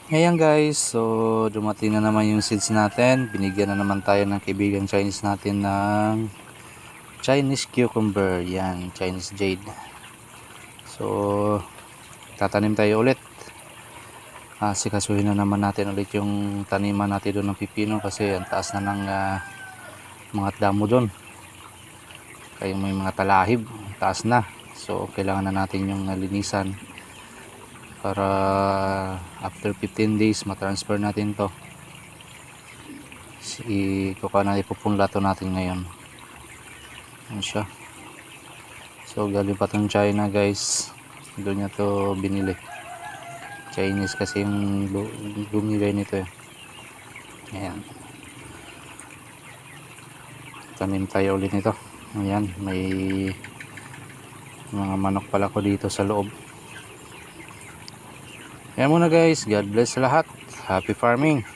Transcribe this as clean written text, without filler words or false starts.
Ngayon guys, so dumating na naman yung seeds natin. Binigyan na naman tayo ng kaibigan Chinese natin ng Chinese cucumber. Yan, Chinese jade. So tatanim tayo ulit. Sikasuhin na naman natin ulit yung taniman natin doon ng pipino kasi ang taas na ng mga damo doon. Kaya may mga talahib, taas na. So kailangan na natin yung linisan para after 15 days matransfer natin to. Kukuha na ipupunla to natin ngayon. Yan siya. So galing pa tong China guys, doon niya to binili. Chinese kasi yung bumili nito eh. Ayan, tanim tayo ulit nito. Ayan, may mga manok pala ko dito sa loob. Ayan muna guys, God bless sa lahat. Happy farming.